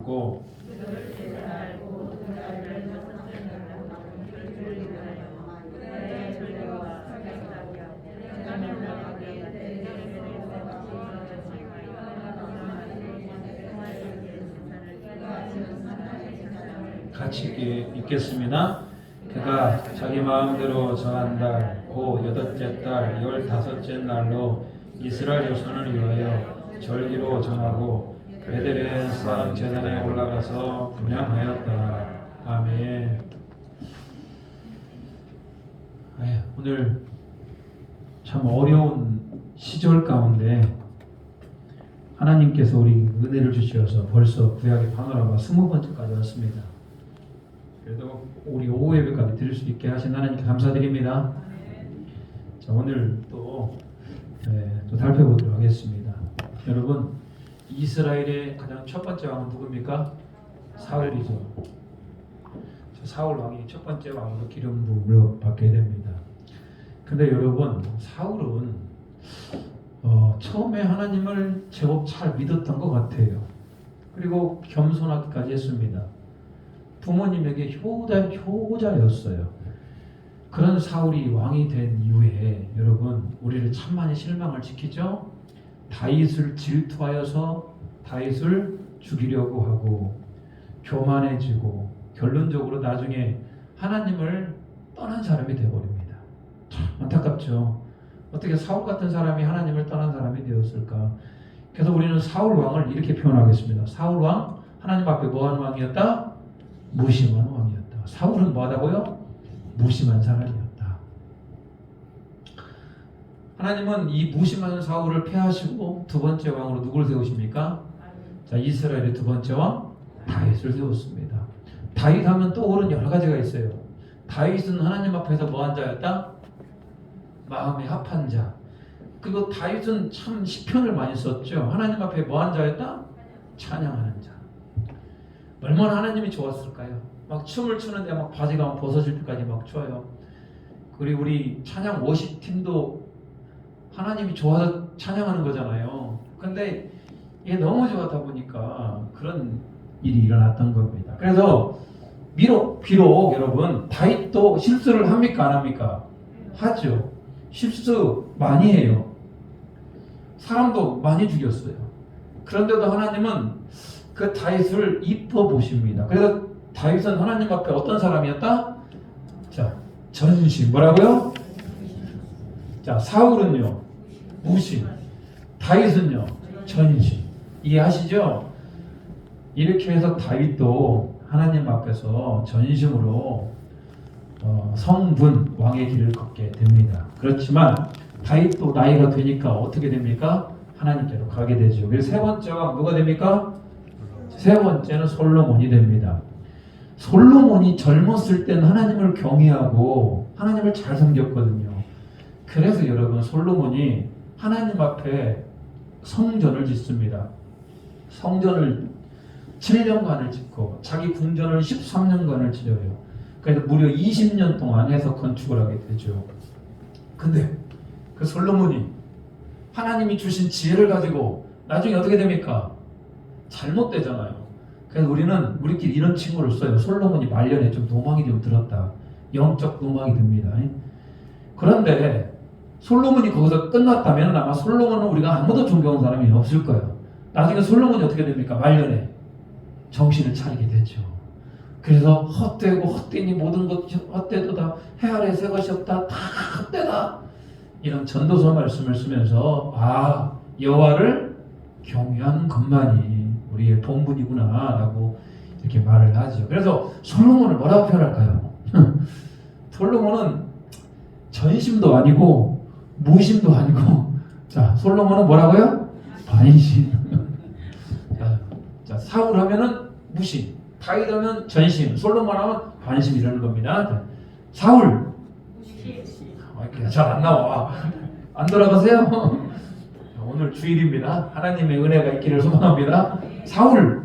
알고 같이 읽겠습니다. 그가 자기 마음대로 정한 달, 곧 8째 달 15째 날로 이스라엘 자손을 위하여 절기로 정하고 베들레헴 산 제단에 올라가서 분향하였다. 아멘. 오늘 참 어려운 시절 가운데 하나님께서 우리 은혜를 주셔서 벌써 구약의 파노라마 20번째까지 왔습니다. 그래도 우리 오후 예배까지 드릴 수 있게 하신 하나님께 감사드립니다. 자, 오늘 또 살펴보도록 하겠습니다. 여러분, 이스라엘의 가장 첫 번째 왕은 누굽니까? 사울이죠. 사울 왕이 첫 번째 왕으로 기름 부음을 받게 됩니다. 근데 여러분, 사울은 처음에 하나님을 제법 잘 믿었던 것 같아요. 그리고 겸손하기까지 했습니다. 부모님에게 효자였어요. 그런 사울이 왕이 된 이후에 여러분, 우리를 참 많이 실망을 시키죠. 다윗을 질투하여서 다윗을 죽이려고 하고 교만해지고 결론적으로 나중에 하나님을 떠난 사람이 되어버립니다. 참 안타깝죠. 어떻게 사울 같은 사람이 하나님을 떠난 사람이 되었을까? 그래서 우리는 사울 왕을 이렇게 표현하겠습니다. 사울 왕, 하나님 앞에 뭐하는 왕이었다? 무심한 왕이었다. 사울은 뭐하다고요? 무심한 사람이었다. 하나님은 이 무심한 사울을 패하시고 두 번째 왕으로 누구를 세우십니까? 자, 이스라엘의 두 번째 왕 다윗을 세웠습니다. 다윗 하면 떠오르는 여러 가지가 있어요. 다윗은 하나님 앞에서 뭐한 자였다? 마음에 합한 자. 그리고 다윗은 참 시편을 많이 썼죠. 하나님 앞에 뭐한 자였다? 찬양하는 자. 얼마나 하나님이 좋았을까요? 막 춤을 추는데 막 바지가 막 벗어질 때까지 막 춰요. 그리고 우리 찬양 워십팀도 하나님이 좋아서 찬양하는 거잖아요. 근데 이게 너무 좋았다 보니까 그런 일이 일어났던 겁니다. 그래서 비록 여러분 다윗도 실수를 합니까? 안 합니까? 하죠. 실수 많이 해요. 사람도 많이 죽였어요. 그런데도 하나님은 그 다윗을 이뻐 보십니다. 그래서 다윗은 하나님 앞에 어떤 사람이었다? 자, 전심. 뭐라고요? 자, 사울은요, 무심. 다윗은요, 전심. 이해하시죠? 이렇게 해서 다윗도 하나님 앞에서 전심으로 성분 왕의 길을 걷게 됩니다. 그렇지만 다윗도 나이가 되니까 어떻게 됩니까? 하나님께로 가게 되죠. 그래서 세 번째 왕 누가 됩니까? 세 번째는 솔로몬이 됩니다. 솔로몬이 젊었을 때는 하나님을 경외하고 하나님을 잘 섬겼거든요. 그래서 여러분 솔로몬이 하나님 앞에 성전을 짓습니다. 성전을 7년간을 짓고 자기 궁전을 13년간을 지어요. 그래서 무려 20년 동안 해서 건축을 하게 되죠. 근데 그 솔로몬이 하나님이 주신 지혜를 가지고 나중에 어떻게 됩니까? 잘못되잖아요. 그래서 우리끼리 이런 칭호를 써요. 솔로몬이 말년에 좀 노망이 좀 들었다. 영적 노망이 듭니다. 그런데 솔로몬이 거기서 끝났다면 아마 솔로몬은 우리가 아무도 존경하는 사람이 없을 거예요. 나중에 솔로몬이 어떻게 됩니까? 말년에 정신을 차리게 되죠. 그래서 헛되고 헛되니 모든 것 헛되도다. 해 아래 새 것이 없다. 다 헛되다. 이런 전도서 말씀을 쓰면서 여호와를 경외하는 것만이 우리의 본분이구나라고 이렇게 말을 하죠. 그래서 솔로몬을 뭐라고 표현할까요? 솔로몬은 전심도 아니고 무심도 아니고 자 솔로몬은 뭐라고요? 반심. 자 사울 하면은 무심, 다윗 하면 전심, 솔로몬 하면 반심이라는 겁니다. 사울 잘 안 나와. 안 돌아가세요? 오늘 주일입니다. 하나님의 은혜가 있기를 소망합니다. 사울,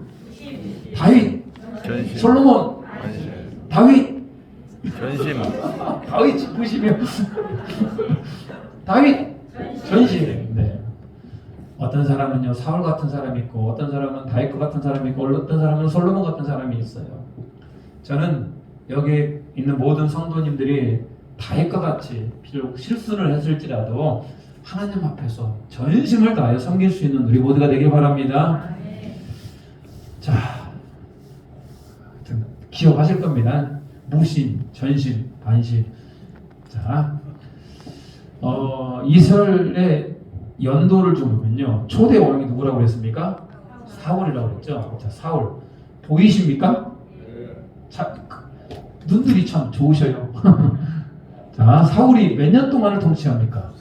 다윗, 전심. 솔로몬, 다윗, 전심. 다윗 부시며 다윗 전심. 네. 어떤 사람은 사람은요 사울 같은 사람이 있고 어떤 사람은 다윗 같은 사람이 있고 어떤 사람은 솔로몬 같은 사람이 있어요. 저는 여기 있는 모든 성도님들이 다윗과 같이 비록 실수를 했을지라도 하나님 앞에서 전심을 다하여 섬길 수 있는 우리 모두가 되길 바랍니다. 자, 기억하실 겁니다. 무신, 전심, 반심. 자, 이스라엘의 연도를 좀 보면요. 초대 왕이 누구라고 그랬습니까? 사울이라고 그랬죠. 자, 사울. 보이십니까? 자, 눈들이 참 좋으셔요. 자, 사울이 몇 년 동안을 통치합니까?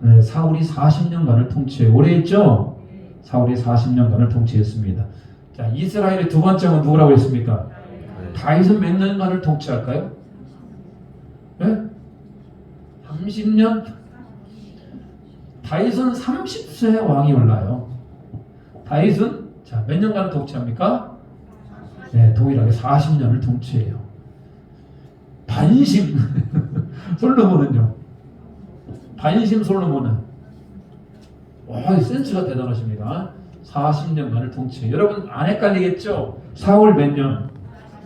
네, 사울이 40년간을 통치해 오래 했죠? 사울이 40년간을 통치했습니다. 자, 이스라엘의 두 번째 왕은 누구라고 했습니까? 다윗은 몇 년간을 통치할까요? 네? 30년? 다윗은 30세의 왕이 올라요. 다윗은 자, 몇 년간을 통치합니까? 네, 동일하게 40년을 통치해요. 반심 솔로몬은요. 반심 솔로몬은 와, 센스가 대단하십니다. 40년간을 통치해요. 여러분 안 헷갈리겠죠? 사울 몇 년?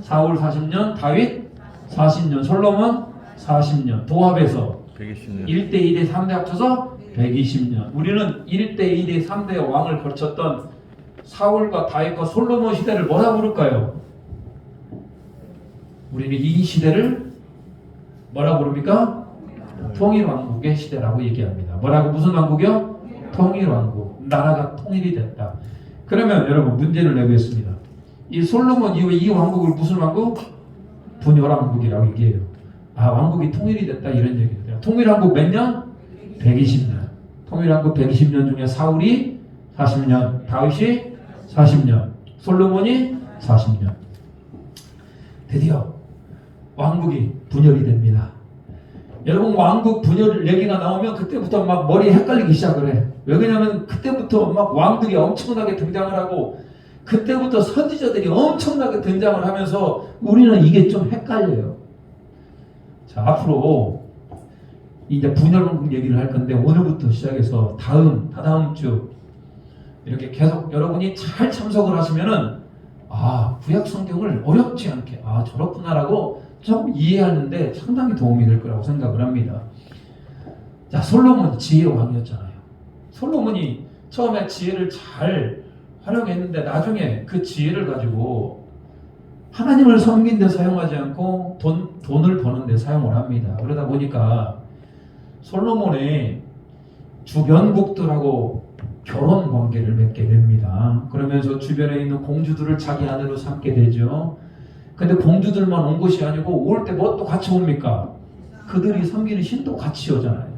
사울 40년, 다윗 40년, 솔로몬 40년. 도합해서 120년. 1대 2대 3대 합쳐서 120년. 우리는 1대 2대 3대 왕을 거쳤던 사울과 다윗과 솔로몬 시대를 뭐라 부를까요? 우리는 이 시대를 뭐라 부릅니까? 통일왕국의 시대라고 얘기합니다. 뭐라고? 무슨 왕국이요? 통일왕국. 나라가 통일이 됐다. 그러면 여러분 문제를 내보겠습니다. 이 솔로몬 이후에 이 왕국을 무슨 왕국? 분열왕국이라고 얘기해요. 아, 왕국이 통일이 됐다 이런 얘기예요. 통일왕국 몇 년? 120년. 통일왕국 120년 중에 사울이 40년, 다윗이 40년, 솔로몬이 40년. 드디어 왕국이 분열이 됩니다. 여러분 왕국 분열 얘기가 나오면 그때부터 막 머리에 헷갈리기 시작을 해. 왜 그러냐면 그때부터 막 왕들이 엄청나게 등장을 하고 그때부터 선지자들이 엄청나게 등장을 하면서 우리는 이게 좀 헷갈려요. 자, 앞으로 이제 분열왕국 얘기를 할 건데 오늘부터 시작해서 다다음 주 이렇게 계속 여러분이 잘 참석을 하시면은 아, 구약 성경을 어렵지 않게 아, 저렇구나라고 좀 이해하는데 상당히 도움이 될 거라고 생각을 합니다. 자, 솔로몬 지혜의 왕이었잖아요. 솔로몬이 처음에 지혜를 잘 활용했는데 나중에 그 지혜를 가지고 하나님을 섬긴 데 사용하지 않고 돈을 버는 데 사용을 합니다. 그러다 보니까 솔로몬의 주변국들하고 결혼 관계를 맺게 됩니다. 그러면서 주변에 있는 공주들을 자기 아내로 삼게 되죠. 근데 공주들만 온 것이 아니고 올 때 뭐 또 같이 옵니까? 그들이 섬기는 신도 같이 오잖아요.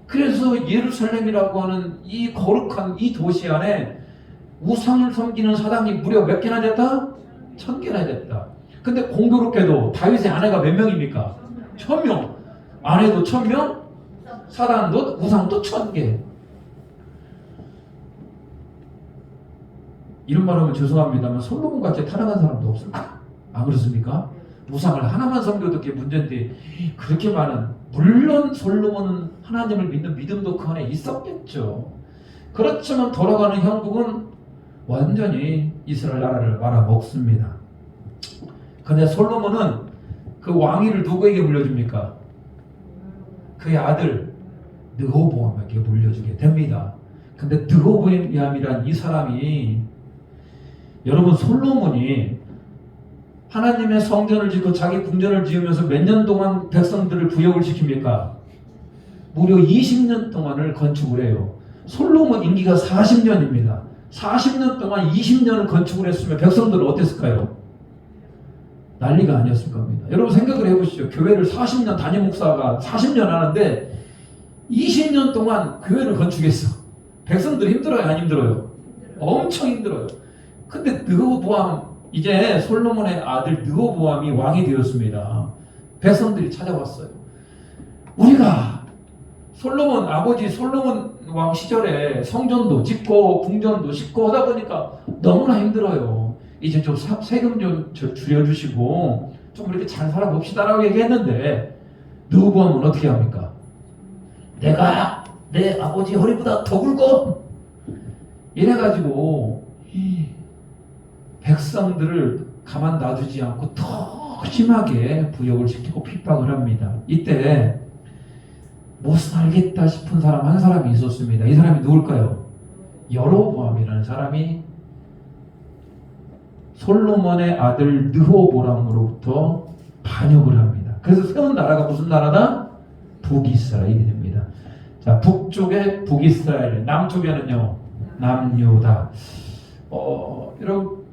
그래서 예루살렘이라고 하는 이 거룩한 이 도시 안에 우상을 섬기는 사당이 무려 몇 개나 됐다? 1000개나 됐다. 근데 공교롭게도 다윗의 아내가 몇 명입니까? 1000명. 아내도 1000명, 사당도 우상도 1000개. 이런 말 하면 죄송합니다만 솔로몬같이 타락한 사람도 없을까? 안 그렇습니까? 우상을 하나만 섬겨도 그게 문제인데 그렇게 많은, 물론 솔로몬은 하나님을 믿는 믿음도 그 안에 있었겠죠. 그렇지만 돌아가는 형국은 완전히 이스라엘 나라를 말아먹습니다. 근데 솔로몬은 그 왕위를 누구에게 물려줍니까? 그의 아들 르호보암에게 물려주게 됩니다. 근데 르호보암이란 이 사람이, 여러분 솔로몬이 하나님의 성전을 짓고 자기 궁전을 지으면서 몇 년 동안 백성들을 구역을 시킵니까? 무려 20년 동안을 건축을 해요. 솔로몬 임기가 40년입니다. 40년 동안 20년을 건축을 했으면 백성들은 어땠을까요? 난리가 아니었을 겁니다. 여러분 생각을 해보시죠. 교회를 40년 담임 목사가 40년 하는데 20년 동안 교회를 건축했어. 백성들이 힘들어요, 안 힘들어요? 엄청 힘들어요. 근데 르호보암, 이제 솔로몬의 아들 르호보암이 왕이 되었습니다. 백성들이 찾아왔어요. 우리가 솔로몬 아버지 솔로몬 왕 시절에 성전도 짓고 궁전도 짓고 하다 보니까 너무나 힘들어요. 이제 좀 세금 좀 줄여주시고 좀 이렇게 잘 살아봅시다라고 얘기했는데 르호보암은 어떻게 합니까? 내가 내 아버지 허리보다 더 굵어? 이래가지고 이 백성들을 가만 놔두지 않고 더 심하게 부역을 시키고 핍박을 합니다. 이때 못 살겠다 싶은 사람 한 사람이 있었습니다. 이 사람이 누굴까요? 여로보암이라는 사람이 솔로몬의 아들 느호보람으로부터 반역을 합니다. 그래서 세운 나라가 무슨 나라다? 북이스라엘이 됩니다. 자, 북쪽에 북이스라엘, 남쪽에는요 남유다. 여러분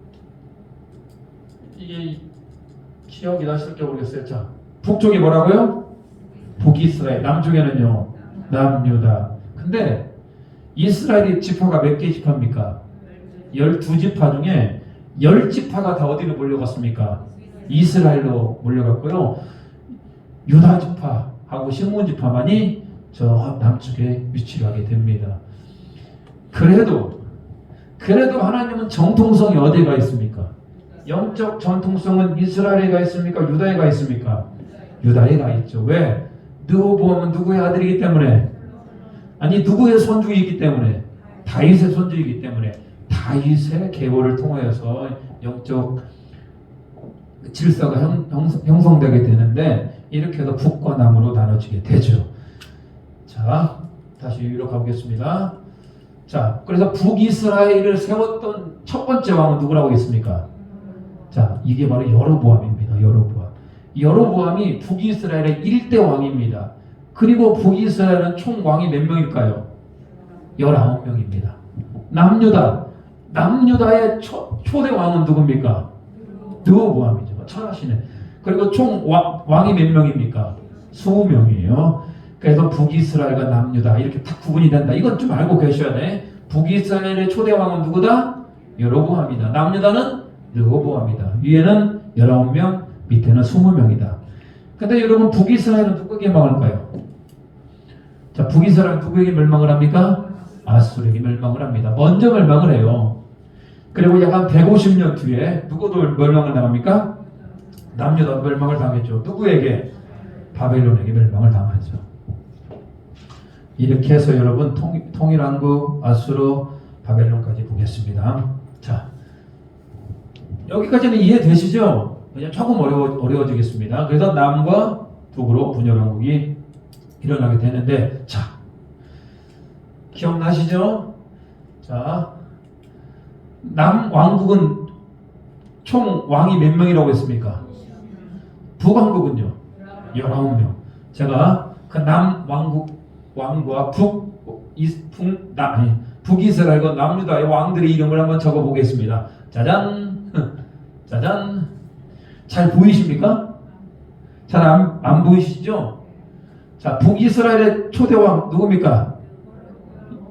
이게 기억이 나실지 모르겠어요. 자, 북쪽이 뭐라고요? 북이스라엘, 남쪽에는요 남유다. 근데 이스라엘이 지파가 몇 개 지파입니까? 12지파 중에 10지파가 다 어디로 몰려갔습니까? 이스라엘로 몰려갔고요. 유다 지파하고 시므온 지파만이 저 남쪽에 위치를 하게 됩니다. 그래도 하나님은 정통성이 어디가 있습니까? 영적 정통성은 이스라엘에 가 있습니까? 유다에 가 있습니까? 유다에 가 있죠. 왜? 느호보암은 누구의 아들이기 때문에? 아니 누구의 손주이기 때문에? 다윗의 손주이기 때문에 다윗의 계보를 통하여서 영적 질서가 형성되게 되는데 이렇게 해서 북과 남으로 나눠지게 되죠. 자, 다시 위로 가보겠습니다. 자, 그래서 북이스라엘을 세웠던 첫 번째 왕은 누구라고 했습니까? 자, 이게 바로 여로보암입니다. 여로보암이 북이스라엘의 1대 왕입니다. 그리고 북이스라엘은 총 왕이 몇 명일까요? 19명입니다. 남유다의 초대 왕은 누굽니까? 느호보암이죠. 잘하시네. 그리고 총 왕이 몇 명입니까? 20명이에요. 그래서 북이스라엘과 남유다 이렇게 딱 구분이 된다. 이건 좀 알고 계셔야 돼. 북이스라엘의 초대 왕은 누구다? 여로보암이다. 남유다는 느호보암이다. 위에는 19명, 밑에는 20명이다. 근데 여러분 북이스라엘은 누구에게 멸망할까요? 자, 북이스라엘은 누구에게 멸망을 합니까? 아수르에게 멸망을 합니다. 먼저 멸망을 해요. 그리고 약 한 150년 뒤에 누구도 멸망을 당합니까? 남유다도 멸망을 당했죠. 누구에게? 바벨론에게 멸망을 당하죠. 이렇게 해서 여러분 통일왕국 아수르 바벨론까지 보겠습니다. 자, 여기까지는 이해되시죠? 그냥 조금 어려워지겠습니다. 그래서 남과 북으로 분열왕국이 일어나게 되는데, 자, 기억나시죠? 자, 남왕국은 총 왕이 몇 명이라고 했습니까? 북왕국은요? 19명. 제가 그 남왕국 왕과 북이스라엘과 남유다의 왕들의 이름을 한번 적어 보겠습니다. 짜잔, 짜잔. 잘 보이십니까? 잘 안 보이시죠? 자, 북이스라엘의 초대왕 누굽니까?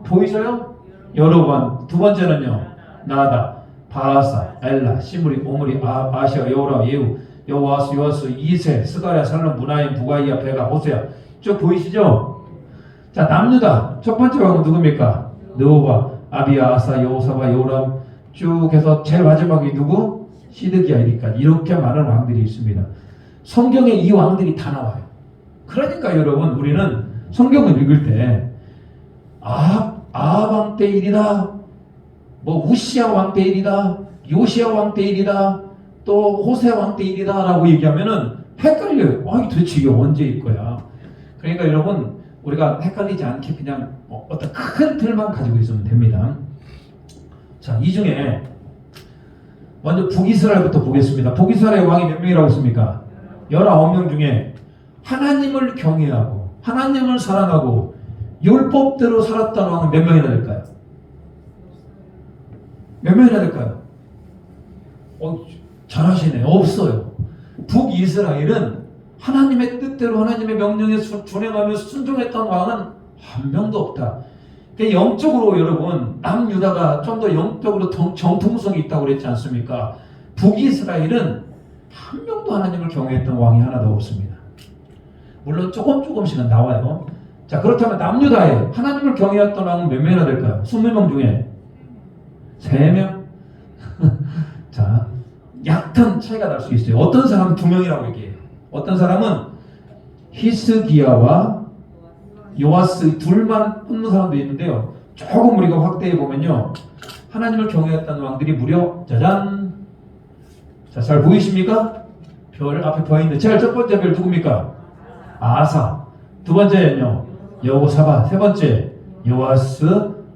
보이세요? 여로보암. 두 번째는요, 나다, 바하사, 엘라, 시므리, 오므리, 아시아, 여호람, 예후, 여호와스, 요아스, 이세, 스가랴, 살롬, 무나임, 부가이야, 베가, 호세야. 쭉 보이시죠? 자, 남유다 첫 번째 왕은 누굽니까? 느호바, 아비야, 아사, 여호사바, 여호람. 쭉 해서 제일 마지막이 누구? 시드기야. 이렇게 많은 왕들이 있습니다. 성경에 이 왕들이 다 나와요. 그러니까 여러분 우리는 성경을 읽을 때 아합 왕 때 일이다, 뭐 우시야 왕 때 일이다, 요시야 왕 때 일이다, 또 호세 왕 때 일이다 라고 얘기하면은 헷갈려요. 도대체 이게 언제일 거야? 그러니까 여러분 우리가 헷갈리지 않게 그냥 어떤 큰 틀만 가지고 있으면 됩니다. 자, 이 중에 먼저 북이스라엘부터 보겠습니다. 북이스라엘 왕이 몇 명이라고 했습니까? 19명 중에 하나님을 경외하고 하나님을 사랑하고 율법대로 살았던 왕은 몇 명이나 될까요? 몇 명이나 될까요? 잘하시네. 없어요. 북이스라엘은 하나님의 뜻대로 하나님의 명령에 준행하며 순종했던 왕은 한 명도 없다. 그러니까 영적으로 여러분 남유다가 좀 더 영적으로 정통성이 있다고 그랬지 않습니까? 북이스라엘은 한 명도 하나님을 경외했던 왕이 하나도 없습니다. 물론 조금씩은 나와요. 자, 그렇다면 남유다에 하나님을 경외했던 왕은 몇 명이나 될까요? 20명 중에 3명? 자, 약간 차이가 날 수 있어요. 어떤 사람은 2명이라고 얘기해요. 어떤 사람은 히스기야와 요아스 둘만 뽑는 사람도 있는데요. 조금 우리가 확대해 보면요, 하나님을 경외했던 왕들이 무려 짜잔. 자, 잘 보이십니까? 별 앞에 버 있는 제일 첫 번째 별 누굽니까? 아사. 두 번째는요 여호사밧. 세 번째 요아스,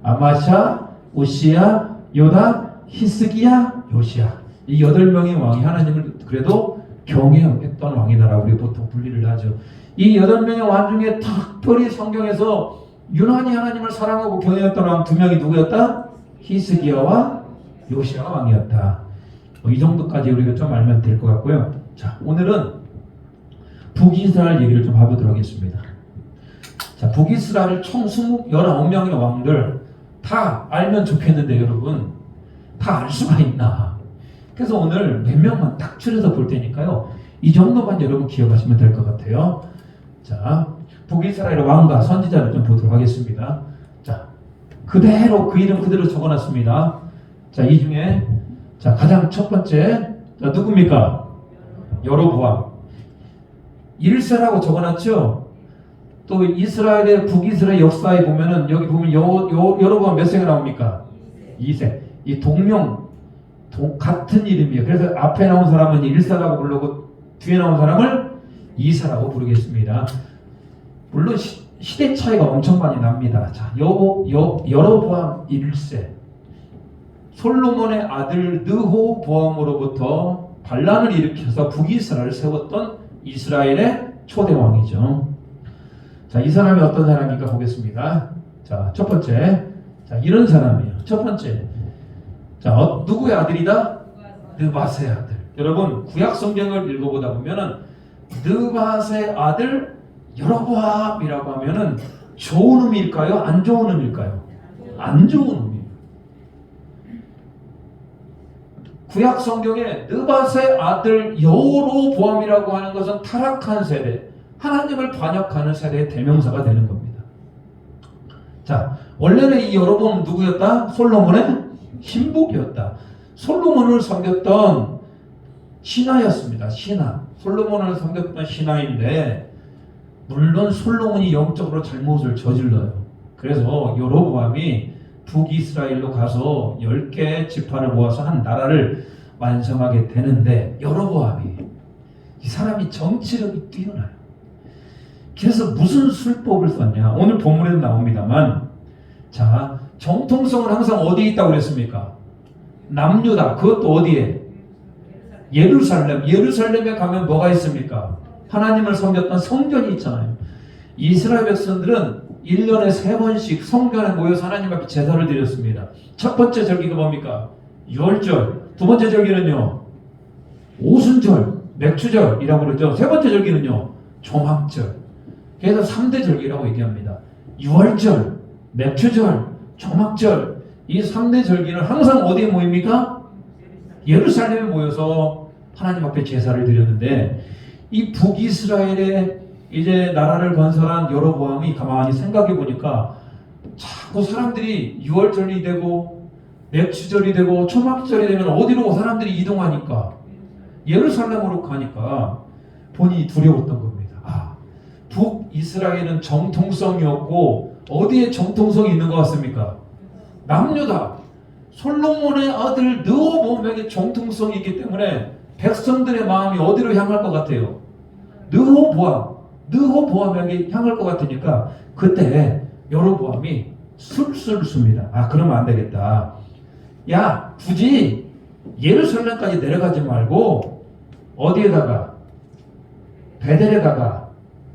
아마샤, 우시야, 요다, 히스기야, 요시야. 이 8명의 왕이 하나님을 그래도 경외했던 왕이다라고 우리 보통 분리를 하죠. 이 8명의 왕 중에 특별히 성경에서 유난히 하나님을 사랑하고 경외했던 왕 2명이 누구였다? 히스기야와 요시야 왕이었다. 이 정도까지 우리가 좀 알면 될 것 같고요. 자, 오늘은 북이스라엘 얘기를 좀 해보도록 하겠습니다. 자, 북이스라엘 총 19명의 왕들 다 알면 좋겠는데 여러분 다 알 수가 있나? 그래서 오늘 몇 명만 딱 추려서 볼 테니까요. 이 정도만 여러분 기억하시면 될 것 같아요. 자, 북이스라엘 왕과 선지자를 좀 보도록 하겠습니다. 자, 그대로 그 이름 그대로 적어놨습니다. 자, 이 중에 자 가장 첫 번째 자, 누굽니까? 여로보암. 1세라고 적어놨죠? 또 이스라엘의 북이스라엘 역사에 보면은 여기 보면 여로보암 몇 세가 나옵니까? 2세. 이 같은 이름이에요. 그래서 앞에 나온 사람은 1세라고 부르고 뒤에 나온 사람을 2세라고 부르겠습니다. 물론 시대 차이가 엄청 많이 납니다. 자, 여로보암 1세. 솔로몬의 아들 르호보암으로부터 반란을 일으켜서 북이스라엘을 세웠던 이스라엘의 초대 왕이죠. 자, 이 사람이 어떤 사람인가 보겠습니다. 자, 첫 번째. 자, 이런 사람이에요. 첫 번째. 자, 누구의 아들이다? 느밧의 아들. 여러분, 구약 성경을 읽어보다 보면은 느밧의 아들 여로보암이라고 하면은 좋은 의미일까요? 안 좋은 의미일까요? 안 좋은 의미. 구약 성경에 느밧의 아들 여로보암이라고 하는 것은 타락한 세대, 하나님을 반역하는 세대의 대명사가 되는 겁니다. 자, 원래는 이 여로보암은 누구였다? 솔로몬의 신복이었다. 솔로몬을 섬겼던 신하였습니다. 신하. 솔로몬을 섬겼던 신하인데 물론 솔로몬이 영적으로 잘못을 저질러요. 그래서 여로보암이 북이스라엘로 가서 10개의 지파를 모아서 한 나라를 완성하게 되는데 여로보암이 이 사람이 정치력이 뛰어나요. 그래서 무슨 술법을 썼냐? 오늘 본문에도 나옵니다만 자, 정통성은 항상 어디에 있다고 그랬습니까? 남유다. 그것도 어디에? 예루살렘. 예루살렘에 가면 뭐가 있습니까? 하나님을 섬겼던 성전이 있잖아요. 이스라엘 백성들은 1년에 3번씩 성전에 모여서 하나님 앞에 제사를 드렸습니다. 첫 번째 절기가 뭡니까? 유월절. 두 번째 절기는요 오순절, 맥추절이라고 그러죠. 세 번째 절기는요 조막절. 그래서 3대 절기라고 얘기합니다. 유월절, 맥추절, 조막절. 이 3대 절기는 항상 어디에 모입니까? 예루살렘에 모여서 하나님 앞에 제사를 드렸는데 이 북이스라엘의 이제 나라를 건설한 여로보암이 가만히 생각해 보니까 자꾸 사람들이 유월절이 되고 맥추절이 되고 초막절이 되면 어디로 사람들이 이동하니까 예루살렘으로 가니까 본인이 두려웠던 겁니다. 아, 북이스라엘은 정통성이었고 어디에 정통성이 있는 것 같습니까? 남유다. 솔로몬의 아들 르호보암에게 정통성이 있기 때문에 백성들의 마음이 어디로 향할 것 같아요? 르호보암에게 향할 것 같으니까 그때 여로보암이 술술 씁니다. 아, 그러면 안 되겠다. 야, 굳이 예루살렘까지 내려가지 말고 어디에다가 베델에다가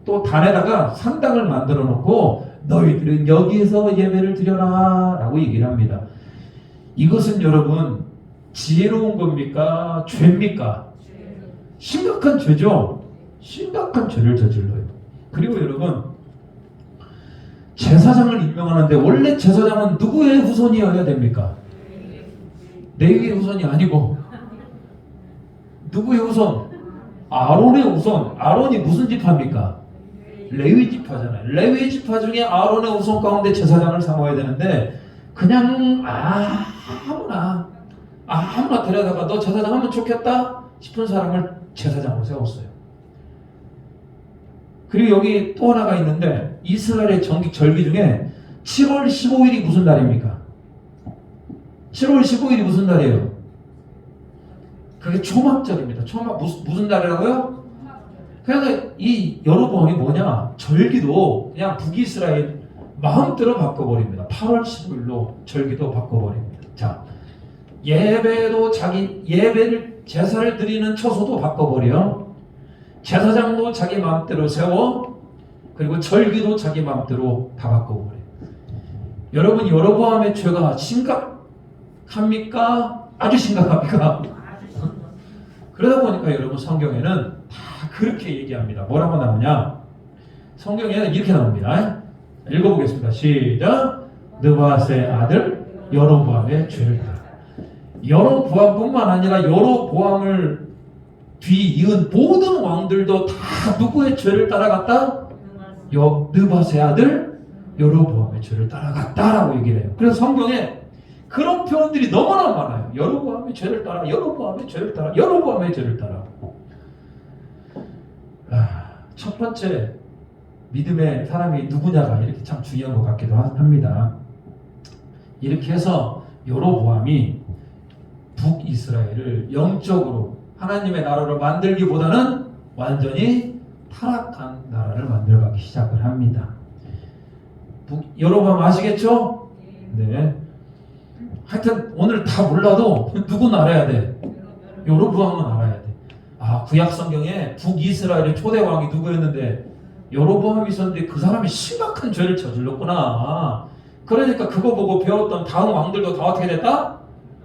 또 단에다가 산당을 만들어 놓고 너희들은 여기에서 예배를 드려라 라고 얘기를 합니다. 이것은 여러분 지혜로운 겁니까? 죄입니까? 심각한 죄죠. 심각한 죄를 저질러요. 그리고 여러분 제사장을 임명하는데 원래 제사장은 누구의 후손이어야 됩니까? 레위의 후손이 아니고 누구의 후손? 아론의 후손. 아론이 무슨 지파입니까? 레위 지파잖아요. 레위 지파 중에 아론의 후손 가운데 제사장을 삼아야 되는데 그냥 아무나 데려다가 너 제사장 하면 좋겠다 싶은 사람을 제사장으로 세웠어요. 그리고 여기 또 하나가 있는데 이스라엘의 절기 중에 7월 15일이 무슨 날입니까? 7월 15일이 무슨 달이에요? 그게 초막절입니다. 무슨 달이라고요? 그러니까 이 여로보암이 뭐냐? 절기도 그냥 북이스라엘 마음대로 바꿔버립니다. 8월 15일로 절기도 바꿔버립니다. 자, 예배도 예배를 제사를 드리는 처소도 바꿔버려. 제사장도 자기 마음대로 세워. 그리고 절기도 자기 마음대로 다 바꿔버려. 여러분, 여로보암의 죄가 심각합니까? 아주 심각합니까? 그러다 보니까 여러분 성경에는 다 그렇게 얘기합니다. 뭐라고 나오냐? 성경에는 이렇게 나옵니다. 읽어보겠습니다. 시작. 느밧의 아들 여로보암의 죄를 따라. 여로보암뿐만 아니라 여로보암을 뒤이은 모든 왕들도 다 누구의 죄를 따라갔다? 느밧의 아들 여로보암의 죄를 따라갔다라고 얘기를 해요. 그래서 성경에 그런 표현들이 너무나 많아요. 여로보암의 죄를 따라, 여로보암의 죄를 따라, 여로보암의 죄를 따라. 첫 번째 믿음의 사람이 누구냐가 이렇게 참 중요한 것 같기도 합니다. 이렇게 해서 여로보암이 북이스라엘을 영적으로 하나님의 나라로 만들기보다는 완전히 타락한 나라를 만들어가기 시작을 합니다. 여로보암 아시겠죠? 네. 하여튼 오늘 다 몰라도 누군 알아야 돼? 여로보암은 알아야 돼. 구약 성경에 북이스라엘의 초대 왕이 누구였는데 여로보암이 있었는데 그 사람이 심각한 죄를 저질렀구나. 그러니까 그거 보고 배웠던 다음 왕들도 다 어떻게 됐다?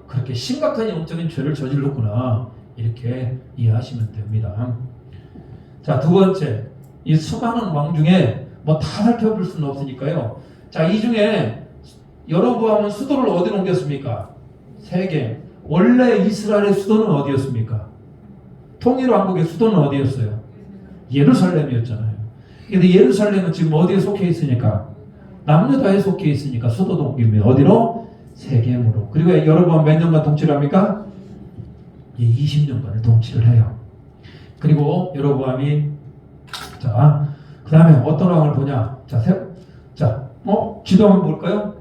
그렇게 심각한 영적인 죄를 저질렀구나. 이렇게 이해하시면 됩니다. 자, 두 번째, 이 수많은 왕 중에 뭐 다 살펴볼 수는 없으니까요. 자, 이 중에 여로보암은 수도를 어디로 옮겼습니까? 세겜. 원래 이스라엘의 수도는 어디였습니까? 통일왕국의 수도는 어디였어요? 예루살렘이었잖아요. 근데 예루살렘은 지금 어디에 속해 있으니까? 남유다에 속해 있으니까 수도도 옮깁니다. 어디로? 세겜으로. 그리고 여로보암 몇 년간 통치를 합니까? 20년간을 통치를 해요. 그리고 여로보암이 자, 그 다음에 어떤 왕을 보냐? 지도 한번 볼까요?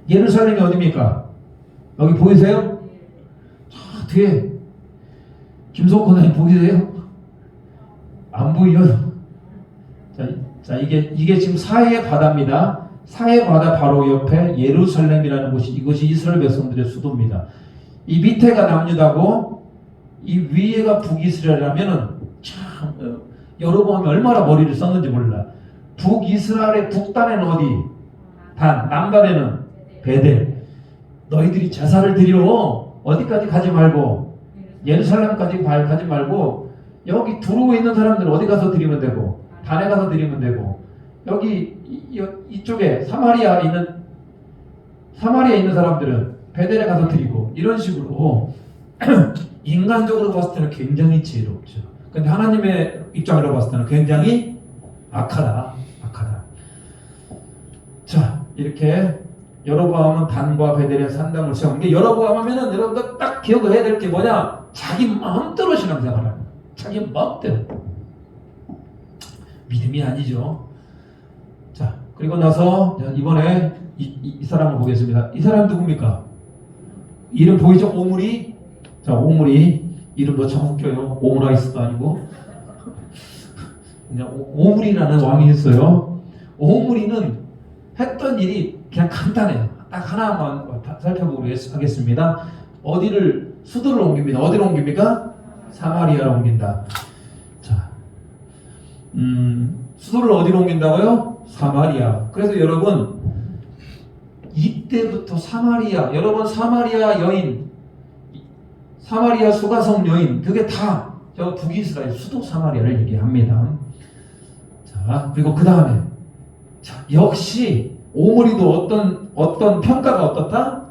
예루살렘이 어디입니까? 여기 보이세요? 저 뒤에 김성권 선생님 보이세요? 안 보이요? 자, 이게 지금 사해 바다입니다. 사해 바다 바로 옆에 예루살렘이라는 곳이 이것이 이스라엘 백성들의 수도입니다. 이 밑에가 남유다고 이 위에가 북이스라엘이라면은 참 여로보암이 얼마나 머리를 썼는지 몰라. 북이스라엘의 북단에는 어디? 단. 남단에는 베델. 너희들이 제사를 드려 어디까지 가지 말고 예루살렘까지 가지 말고 여기 두루에 있는 사람들 어디 가서 드리면 되고 단에 가서 드리면 되고 여기 이쪽에 사마리아에 있는 사람들은 베델에 가서 드리고 이런 식으로 인간적으로 봤을 때는 굉장히 지혜롭죠. 근데 하나님의 입장으로 봤을 때는 굉장히 악하다. 자, 이렇게 여로보암은 단과 베델에 산당을 세운 게 여로보암 하면은 여러분들 딱 기억을 해야 될 게 뭐냐? 자기 마음대로 신앙생활을 하는 거예요. 자기 마음대로. 믿음이 아니죠. 자, 그리고 나서 이번에 이 사람을 보겠습니다. 이 사람 누굽니까? 이름 보이죠? 오므리. 자, 오므리. 이름 뭐 참 웃겨요. 오므라이스도 아니고. 그냥 오므리라는 왕이 있어요. 오므리는 했던 일이 그냥 간단해요. 딱 하나만 살펴보도록 하겠습니다. 수도를 옮깁니다. 어디로 옮깁니까? 사마리아로 옮긴다. 자, 수도를 어디로 옮긴다고요? 사마리아. 그래서 여러분, 이때부터 여러분 사마리아 여인, 사마리아 수가성 여인, 그게 다 저 북이스라엘 수도 사마리아를 얘기합니다. 자, 그리고 그 다음에 역시 오므리도 어떤 평가가 어떻다?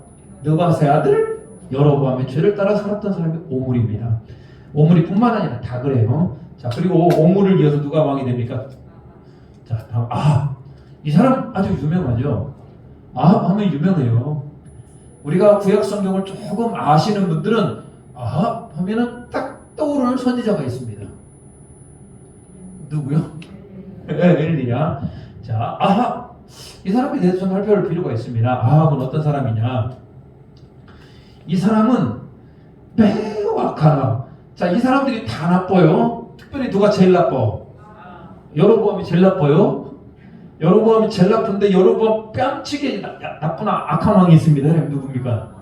느밧의 아들 여로보암의 죄를 따라 살았던 사람이 오므리입니다. 오므리뿐만 아니라 다 그래요. 자, 그리고 오므리를 이어서 누가 왕이 됩니까? 자, 다음 이 사람 아주 유명하죠. 하면 유명해요. 우리가 구약 성경을 조금 아시는 분들은 하면은 딱 떠오르는 선지자가 있습니다. 누구요? 엘리야. 자, 이 사람에 대해서 좀 살펴볼 필요가 있습니다. 아합은 어떤 사람이냐? 이 사람은 매우 악하다. 자, 이 사람들이 다 나빠요. 특별히 누가 제일 나빠? 여로보암이 제일 나빠요. 여로보암이 제일 나쁜데 여로보암 뺨치게 나쁜 악한 왕이 있습니다. 누굽니까?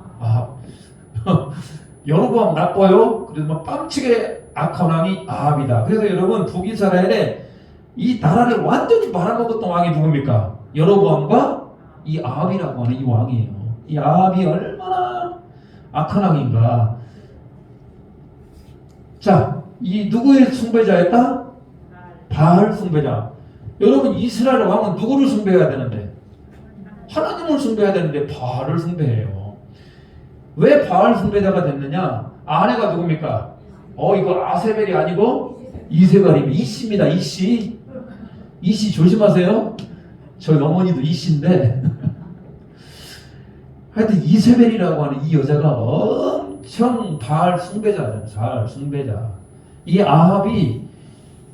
여로보암 나빠요. 그래서 막 뺨치게 악한 왕이 아합이다. 그래서 여러분 북이스라엘에 이 나라를 완전히 말아먹었던 왕이 누굽니까? 여로보암과 이 아합이라고 하는 이 왕이에요. 이 아합이 얼마나 악한 왕인가. 자, 이 누구의 숭배자였다? 바알 숭배자. 여러분 이스라엘 왕은 누구를 숭배해야 되는데? 하나님을 숭배해야 되는데 바알을 숭배해요. 왜 바알 숭배자가 됐느냐? 아내가 누굽니까? 이거 아세벨이 아니고 이세벨입니다. 이씨입니다. 이씨. 이씨 조심하세요. 저희 어머니도 이씨인데 하여튼 이세벨이라고 하는 이 여자가 엄청 바알 숭배자잖아요. 바알 숭배자. 이 아합이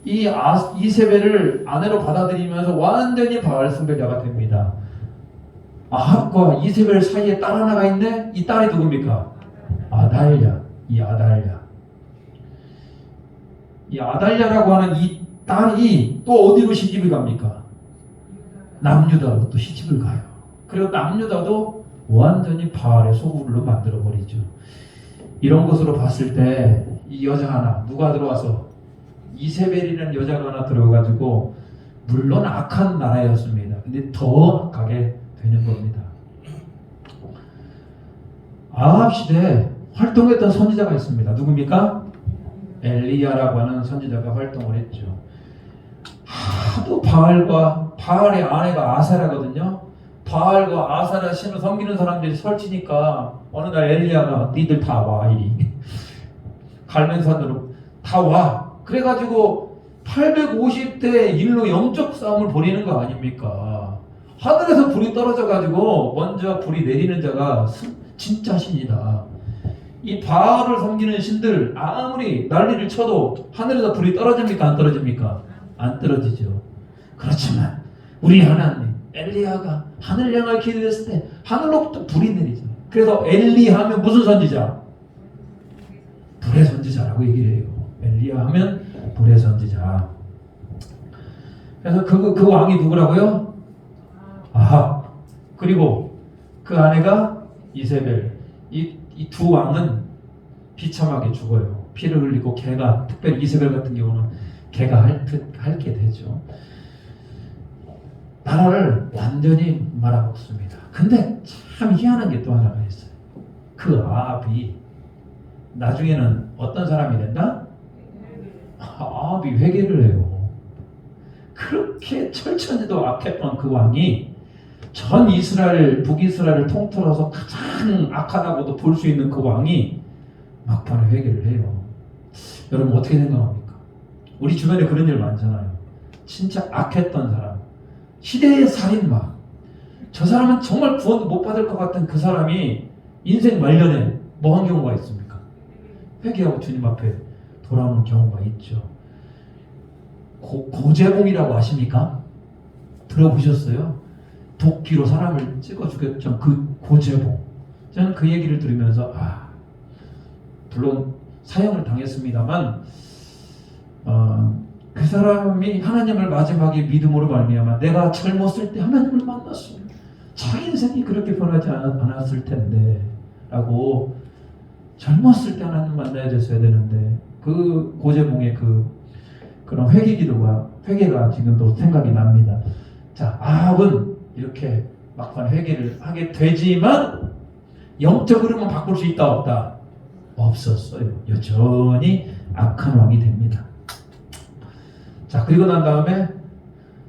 이세벨을 아내로 받아들이면서 완전히 바알 숭배자가 됩니다. 아합과 이세벨 사이에 딸 하나가 있네. 이 딸이 누굽니까? 아달랴. 이 아달랴. 이 아달랴라고 하는 이 딸이 또 어디로 시집을 갑니까? 남유다로 또 시집을 가요. 그리고 남유다도 완전히 바알의 소굴로 만들어버리죠. 이런 것으로 봤을 때 이 여자 하나 누가 들어와서 이세벨이라는 여자가 하나 들어가지고 물론 악한 나라였습니다. 근데 더 악하게 되는 겁니다. 아합 시대에 활동했던 선지자가 있습니다. 누굽니까? 엘리야라고 하는 선지자가 활동을 했죠. 하도 바알의 아내가 아사라거든요. 바알과 아사라 신을 섬기는 사람들이 설치니까 어느 날 엘리야가 니들 다 와 이리 갈면산으로 다 와. 그래가지고 850대 일로 영적 싸움을 벌이는 거 아닙니까? 하늘에서 불이 떨어져가지고 먼저 불이 내리는 자가 진짜 신이다. 이 바알을 섬기는 신들 아무리 난리를 쳐도 하늘에서 불이 떨어집니까? 안 떨어집니까? 안 떨어지죠. 그렇지만 우리 하나님 엘리야가 하늘 향할 기도했을 때 하늘로부터 불이 내리죠. 그래서 엘리 하면 무슨 선지자? 불의 선지자라고 얘기를 해요. 엘리야 하면 불의 선지자. 그래서 그 왕이 누구라고요? 아합. 그리고 그 아내가 이세벨. 이 두 왕은 비참하게 죽어요. 피를 흘리고 개가, 특별히 이세벨 같은 경우는 개가 핥게 되죠. 나라를 완전히 말아먹습니다. 근데 참 희한한 게 또 하나가 있어요. 그 아합이 나중에는 어떤 사람이 된다? 아합이 회개를 해요. 그렇게 철천지도 악했던 그 왕이 전 이스라엘, 북이스라엘을 통틀어서 가장 악하다고도 볼 수 있는 그 왕이 막판에 회개를 해요. 여러분 어떻게 생각합니까? 우리 주변에 그런 일 많잖아요. 진짜 악했던 사람, 시대의 살인마, 저 사람은 정말 구원도 못 받을 것 같은 그 사람이 인생 말년에 뭐 한 경우가 있습니까? 회개하고 주님 앞에 돌아오는 경우가 있죠. 고재봉이라고 아십니까? 들어보셨어요? 도끼로 사람을 찍어 죽였던 그 고재봉. 저는 그 얘기를 들으면서 물론 사형을 당했습니다만 그 사람이 하나님을 마지막에 믿음으로 말미암아 내가 젊었을 때 하나님을 만났어요. 자기 인생이 그렇게 변하지 않았을 텐데 라고 젊었을 때 하나님 만나야 됐어야 되는데 그 고재봉의 그런 회개가 지금도 생각이 납니다. 자, 아합은 이렇게 막판 회개를 하게 되지만 영적 흐름은 바꿀 수 있다 없다? 없었어요. 여전히 악한 왕이 됩니다. 자, 그리고 난 다음에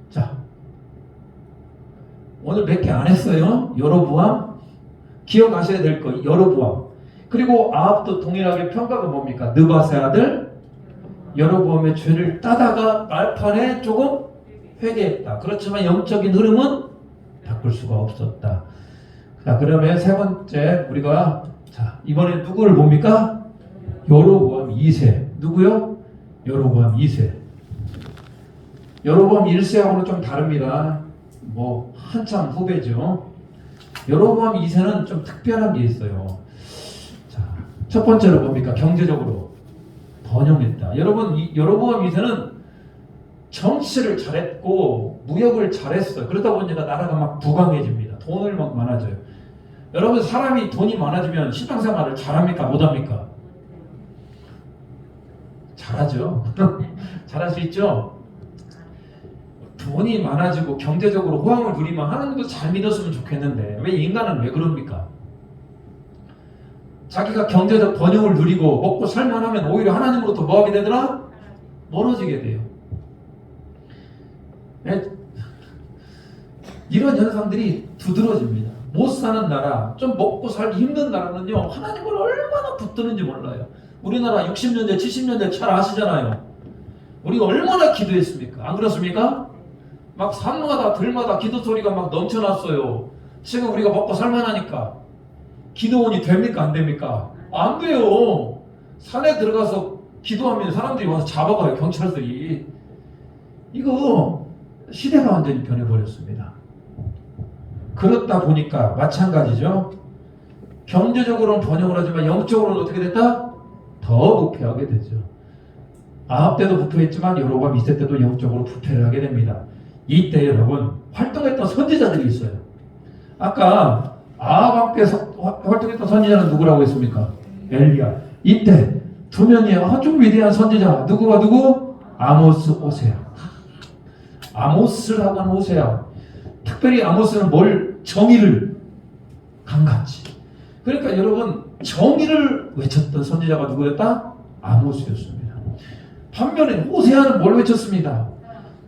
자, 오늘 몇 개 안 했어요. 여로보암 기억하셔야 될 거 여로보암. 그리고 아합도 동일하게 평가가 뭡니까? 느밧의 아들 여로보암의 죄를 따다가 말판에 조금 회개했다. 그렇지만 영적인 흐름은 바꿀 수가 없었다. 자, 그러면 세 번째 우리가 이번에 누구를 봅니까? 여로보암 2세. 누구요? 여로보암 2세. 여로보암 1세하고는 좀 다릅니다. 한참 후배죠. 여로보암 2세는 좀 특별한 게 있어요. 첫 번째로 뭡니까? 경제적으로 번영했다. 여러분, 여로보암 2세는 정치를 잘했고 무역을 잘했어요. 그러다 보니까 나라가 막 부강해집니다. 돈을 막 많아져요. 여러분, 사람이 돈이 많아지면 신앙생활을 잘합니까? 못합니까? 잘하죠. 잘할 수 있죠. 돈이 많아지고 경제적으로 호황을 누리면 하나님도 잘 믿었으면 좋겠는데 왜 인간은 왜 그럽니까? 자기가 경제적 번영을 누리고 먹고 살만하면 오히려 하나님으로부터 뭐하게 되더라? 멀어지게 돼요. 이런 현상들이 두드러집니다. 못 사는 나라, 좀 먹고 살기 힘든 나라는요, 하나님을 얼마나 붙드는지 몰라요. 우리나라 60년대, 70년대 잘 아시잖아요. 우리가 얼마나 기도했습니까? 안 그렇습니까? 막 산마다 들마다 기도 소리가 막 넘쳐났어요. 지금 우리가 먹고 살만하니까. 기도원이 됩니까? 안 됩니까? 안 돼요. 산에 들어가서 기도하면 사람들이 와서 잡아가요. 경찰들이. 이거 시대가 완전히 변해버렸습니다. 그렇다 보니까 마찬가지죠. 경제적으로는 번영을 하지만 영적으로는 어떻게 됐다? 더 부패하게 되죠. 아합 때도 부패했지만 여로보암 2세 때도 영적으로 부패를 하게 됩니다. 이때 여러분 활동했던 선지자들이 있어요. 아까 아합 왕 때 활동했던 선지자는 누구라고 했습니까? 엘리야. 이때 두 명이 아주 위대한 선지자. 누구와 누구? 아모스, 호세아. 아모스라고 하는 호세아. 특별히 아모스는 정의를 강같이. 그러니까 여러분 정의를 외쳤던 선지자가 누구였다? 아모스였습니다. 반면에 호세아는 뭘 외쳤습니다?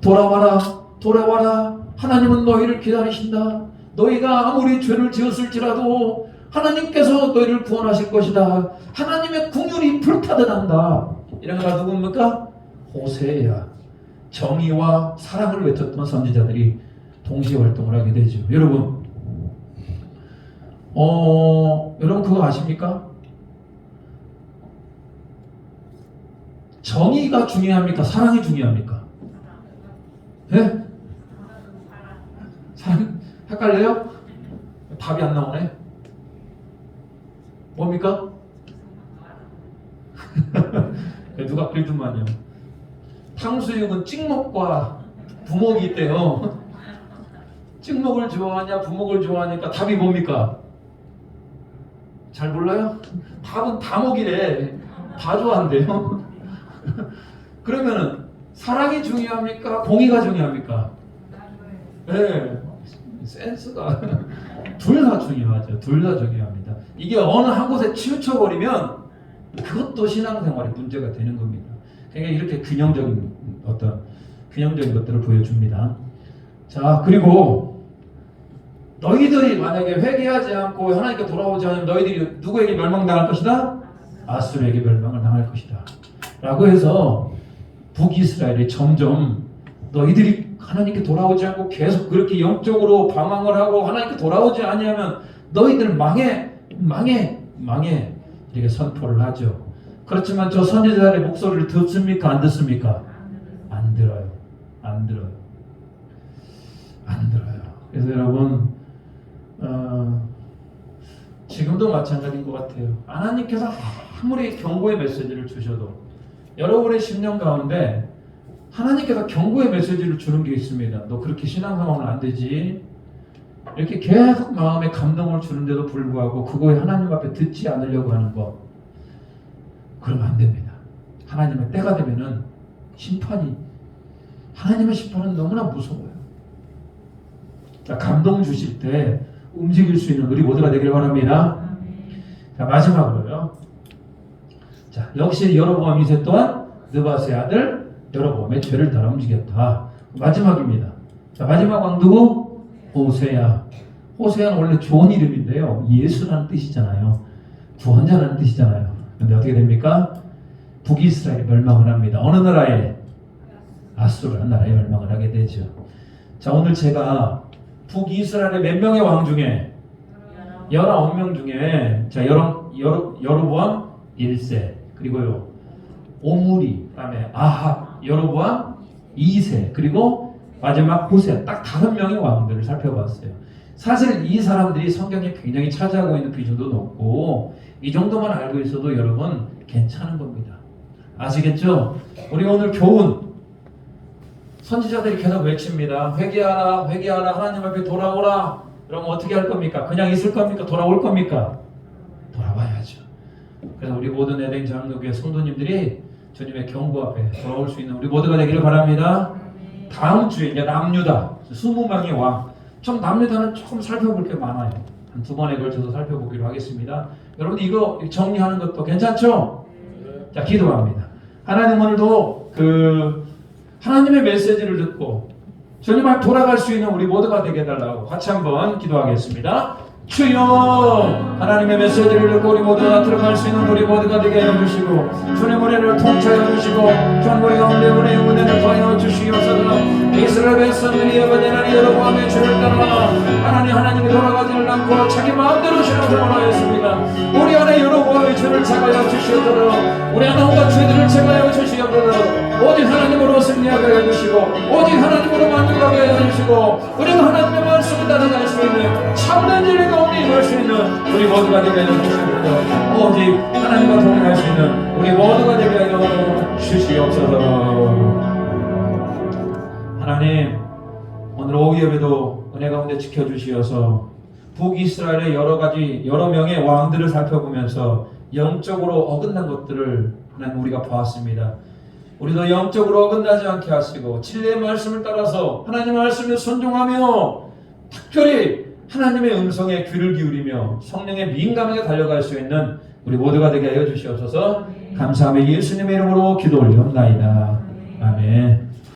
돌아와라, 돌아와라. 하나님은 너희를 기다리신다. 너희가 아무리 죄를 지었을지라도 하나님께서 너희를 구원하실 것이다. 하나님의 긍휼이 불타듯 한다. 이런 거가 누굽니까? 호세아. 정의와 사랑을 외쳤던 선지자들이 동시에 활동을 하게 되죠. 여러분, 여러분 그거 아십니까? 정의가 중요합니까? 사랑이 중요합니까? 네? 사랑 헷갈려요? 답이 안 나오네. 뭡니까? 누가 빌드만요. 탕수육은 찍먹과 부먹이 있대요. 찍먹을 좋아하냐 부먹을 좋아하니까 답이 뭡니까? 잘 몰라요? 답은 다먹이래. 다 좋아한대요. 그러면은 사랑이 중요합니까? 공의가 중요합니까? 네, 센스가 둘 다 중요하죠. 둘 다 중요합니다. 이게 어느 한 곳에 치우쳐버리면 그것도 신앙생활에 문제가 되는 겁니다. 그러니까 이렇게 균형적인 것들을 보여줍니다. 자, 그리고 너희들이 만약에 회개하지 않고 하나님께 돌아오지 않으면 너희들이 누구에게 멸망당할 것이다? 아수르에게 멸망을 당할 것이다. 라고 해서 북이스라엘이 점점 너희들이 하나님께 돌아오지 않고 계속 그렇게 영적으로 방황을 하고 하나님께 돌아오지 아니하면 너희들 망해 이렇게 선포를 하죠. 그렇지만 저 선지자들의 목소리를 듣습니까? 안 듣습니까? 안 들어요. 그래서 여러분 지금도 마찬가지인 것 같아요. 하나님께서 아무리 경고의 메시지를 주셔도 여러분의 심령 가운데 하나님께서 경고의 메시지를 주는 게 있습니다. 너 그렇게 신앙생활은 안 되지. 이렇게 계속 마음에 감동을 주는데도 불구하고 그거에 하나님 앞에 듣지 않으려고 하는 것, 그러면 안 됩니다. 하나님의 때가 되면은 하나님의 심판은 너무나 무서워요. 자, 감동 주실 때 움직일 수 있는 우리 모두가 되길 바랍니다. 자, 마지막으로요. 자, 역시 여로보암 2세 또한 느바스의 아들 여로보암의 죄를 따라 움직였다. 마지막입니다. 자, 마지막 왕 누구? 호세아. 호세아는 원래 좋은 이름인데요. 예수라는 뜻이잖아요. 구원자라는 뜻이잖아요. 근데 어떻게 됩니까? 북이스라엘이 멸망을 합니다. 어느 나라에? 아수르라는 나라에 멸망을 하게 되죠. 자, 오늘 제가 북이스라엘의 몇 명의 왕 중에 19명 중에 자, 여로보암 1세 그리고요 오므리, 그다음에 아합, 여로보암 2세 그리고 마지막 호세아 딱 5명의 왕들을 살펴봤어요. 사실 이 사람들이 성경에 굉장히 차지하고 있는 비중도 높고 이 정도만 알고 있어도 여러분 괜찮은 겁니다. 아시겠죠? 우리 오늘 교훈 선지자들이 계속 외칩니다. 회개하라, 회개하라, 하나님 앞에 돌아오라. 그럼 어떻게 할 겁니까? 그냥 있을 겁니까? 돌아올 겁니까? 돌아와야죠. 그래서 우리 모든 에덴 장로교회 성도님들이 주님의 경고 앞에 돌아올 수 있는 우리 모두가 되기를 바랍니다. 다음 주에 이제 남유다 20명의 왕. 좀 남유다는 조금 살펴볼 게 많아요. 한 2번에 걸쳐서 살펴보기로 하겠습니다. 여러분 이거 정리하는 것도 괜찮죠? 자, 기도합니다. 하나님 오늘도 하나님의 메시지를 듣고 주님 앞에 돌아갈 수 있는 우리 모두가 되게 해달라고 같이 한번 기도하겠습니다. 주여, 하나님의 메시지를 듣고 우리 모두가 들어갈 수 있는 우리 모두가 되게 해주시고 주님 우리를 통치하여 주시고 주님 우리 가운데 우리의 은혜를 더하여 주시옵소서. 이스라엘 백성들이 여호와의 여로보암의 죄를 따라 하나님이 돌아가지를 않고 자기 마음대로 신앙생활을 하였습니다. 우리 안에 여로보암의 죄를 제거하여 주시옵소서. 우리 안에 온갖 죄들을 제거하여 주시옵소서. 오직 하나님으로 승리하게 해주시고 오직 하나님으로 만족하게 해주시고 우리가 하나님의 말씀을 따라갈 수 있는 참된 진리 가운데 임할 수 있는 우리 모두가 되게 해주시옵소서. 오직 하나님과 동행할 수 있는 우리 모두가 되게 하여 주시옵소서. 하나님 오늘 오후 예배도 은혜 가운데 지켜주시어서 북이스라엘의 여러 명의 왕들을 살펴보면서 영적으로 어긋난 것들을 하나님 우리가 보았습니다. 우리도 영적으로 어긋나지 않게 하시고 진리의 말씀을 따라서 하나님의 말씀에 순종하며 특별히 하나님의 음성에 귀를 기울이며 성령의 민감하게 달려갈 수 있는 우리 모두가 되게 하여 주시옵소서. 감사하며 예수님의 이름으로 기도 올리옵나이다. 아멘.